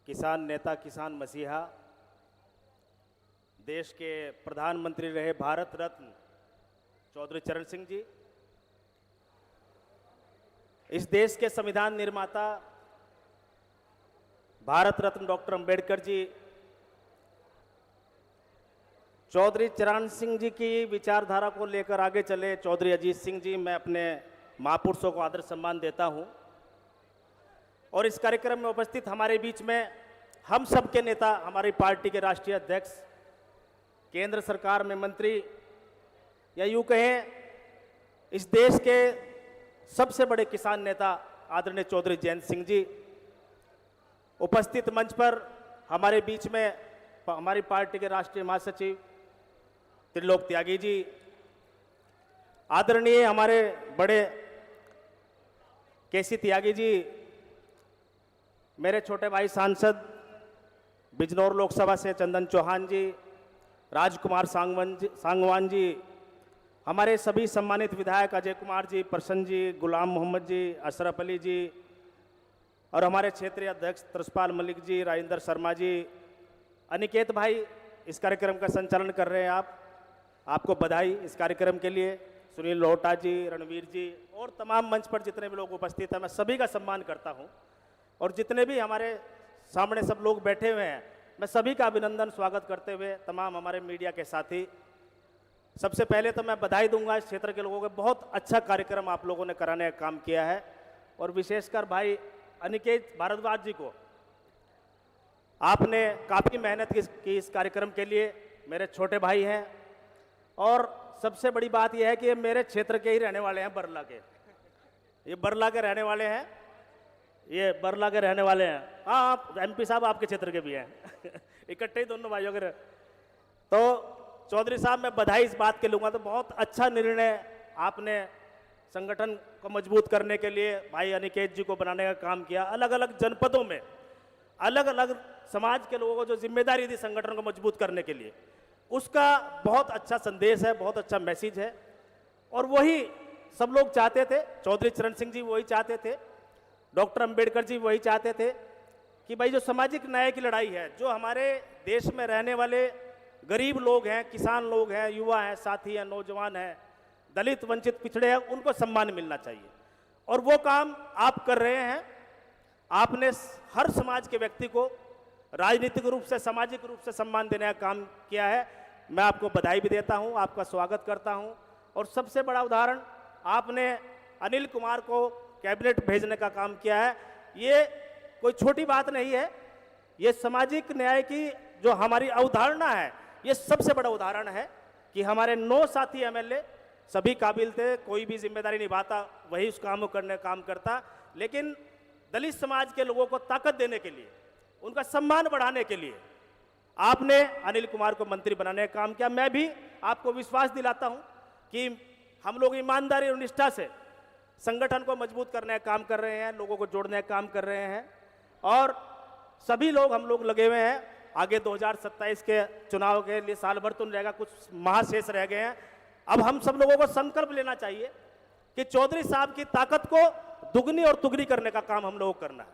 किसान नेता, किसान मसीहा, देश के प्रधानमंत्री रहे भारत रत्न चौधरी चरण सिंह जी, इस देश के संविधान निर्माता भारत रत्न डॉक्टर अंबेडकर जी, चौधरी चरण सिंह जी की विचारधारा को लेकर आगे चले चौधरी अजीत सिंह जी, मैं अपने महापुरुषों को आदर सम्मान देता हूं। और इस कार्यक्रम में उपस्थित हमारे बीच में हम सब के नेता, हमारी पार्टी के राष्ट्रीय अध्यक्ष, केंद्र सरकार में मंत्री, या यूं कहें इस देश के सबसे बड़े किसान नेता आदरणीय चौधरी जयंत सिंह जी, उपस्थित मंच पर हमारे बीच में हमारी पार्टी के राष्ट्रीय महासचिव त्रिलोक त्यागी जी, आदरणीय हमारे बड़े केसी त्यागी जी, मेरे छोटे भाई सांसद बिजनौर लोकसभा से चंदन चौहान जी, राजकुमार सांगवान जी, हमारे सभी सम्मानित विधायक अजय कुमार जी, प्रसन्न जी, गुलाम मोहम्मद जी, अशरफ अली जी, और हमारे क्षेत्रीय अध्यक्ष तरसपाल मलिक जी, राजेंद्र शर्मा जी, अनिकेत भाई इस कार्यक्रम का संचालन कर रहे हैं। आपको बधाई इस कार्यक्रम के लिए। सुनील लोहटा जी, रणवीर जी और तमाम मंच पर जितने भी लोग उपस्थित हैं, मैं सभी का सम्मान करता हूं। और जितने भी हमारे सामने सब लोग बैठे हुए हैं, मैं सभी का अभिनंदन स्वागत करते हुए तमाम हमारे मीडिया के साथी, सबसे पहले तो मैं बधाई दूंगा इस क्षेत्र के लोगों को। बहुत अच्छा कार्यक्रम आप लोगों ने कराने का काम किया है। और विशेषकर भाई अनिकेत भारद्वाज जी को, आपने काफ़ी मेहनत की इस कार्यक्रम के लिए। मेरे छोटे भाई हैं और सबसे बड़ी बात यह है कि ये मेरे क्षेत्र के ही रहने वाले हैं, बरला के। ये बरला के रहने वाले हैं, ये बरला के रहने वाले हैं। हाँ, एमपी साहब आपके क्षेत्र के भी हैं इकट्ठे ही दोनों भाइयों के। तो चौधरी साहब, मैं बधाई इस बात के लूँगा। तो बहुत अच्छा निर्णय आपने संगठन को मजबूत करने के लिए भाई अनिकेत जी को बनाने का काम किया। अलग अलग जनपदों में अलग अलग समाज के लोगों को जो जिम्मेदारी दी संगठन को मजबूत करने के लिए, उसका बहुत अच्छा संदेश है, बहुत अच्छा मैसेज है। और वही सब लोग चाहते थे, चौधरी चरण सिंह जी वही चाहते थे, डॉक्टर अंबेडकर जी वही चाहते थे कि भाई जो सामाजिक न्याय की लड़ाई है, जो हमारे देश में रहने वाले गरीब लोग हैं, किसान लोग हैं, युवा हैं, साथी हैं, नौजवान हैं, दलित वंचित पिछड़े हैं, उनको सम्मान मिलना चाहिए। और वो काम आप कर रहे हैं। आपने हर समाज के व्यक्ति को राजनीतिक रूप से, सामाजिक रूप से सम्मान देने का काम किया है। मैं आपको बधाई भी देता हूं, आपका स्वागत करता हूं। और सबसे बड़ा उदाहरण, आपने अनिल कुमार को कैबिनेट भेजने का काम किया है। ये कोई छोटी बात नहीं है। ये सामाजिक न्याय की जो हमारी अवधारणा है, ये सबसे बड़ा उदाहरण है कि हमारे 9 साथी एमएलए सभी काबिल थे, कोई भी जिम्मेदारी निभाता वही उस काम को करने का काम करता। लेकिन दलित समाज के लोगों को ताकत देने के लिए, उनका सम्मान बढ़ाने के लिए आपने अनिल कुमार को मंत्री बनाने का काम किया। मैं भी आपको विश्वास दिलाता हूं कि हम लोग ईमानदारी और निष्ठा से संगठन को मजबूत करने का काम कर रहे हैं, लोगों को जोड़ने का काम कर रहे हैं। और सभी लोग, हम लोग लगे हुए हैं। आगे 2027 के चुनाव के लिए साल भर तो नहीं रहेगा, कुछ माह शेष रह गए हैं। अब हम सब लोगों को संकल्प लेना चाहिए कि चौधरी साहब की ताकत को दुगनी और तुगनी करने का काम हम लोगों को करना है।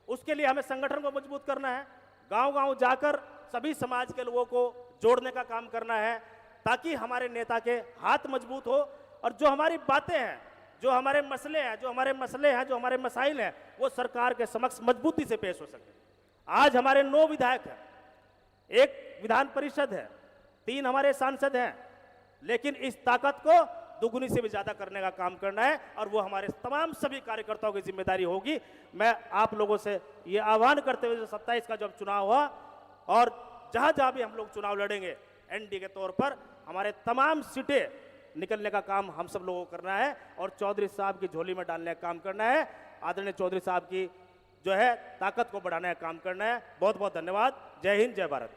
उसके लिए हमें संगठन को मजबूत करना है, गांव-गांव जाकर सभी समाज के लोगों को जोड़ने का काम करना है, ताकि हमारे नेता के हाथ मजबूत हो और जो हमारी बातें हैं, जो हमारे मसले हैं, जो हमारे मसाइल हैं, वो सरकार के समक्ष मजबूती से पेश हो सके। आज हमारे 9 विधायक हैं, 1 विधान परिषद है, 3 हमारे सांसद हैं, लेकिन इस ताकत को दुगुनी से भी ज्यादा करने का काम करना है। और वो हमारे तमाम सभी कार्यकर्ताओं की जिम्मेदारी होगी। मैं आप लोगों से ये आह्वान करते हुए, जो 27 का जब चुनाव हुआ और जहां जहां भी हम लोग चुनाव लड़ेंगे एनडी के तौर पर, हमारे तमाम सीटें निकलने का काम हम सब लोगों को करना है और चौधरी साहब की झोली में डालने का काम करना है। आदरणीय चौधरी साहब की जो है ताकत को बढ़ाने का काम करना है। बहुत बहुत धन्यवाद। जय हिंद, जय भारत।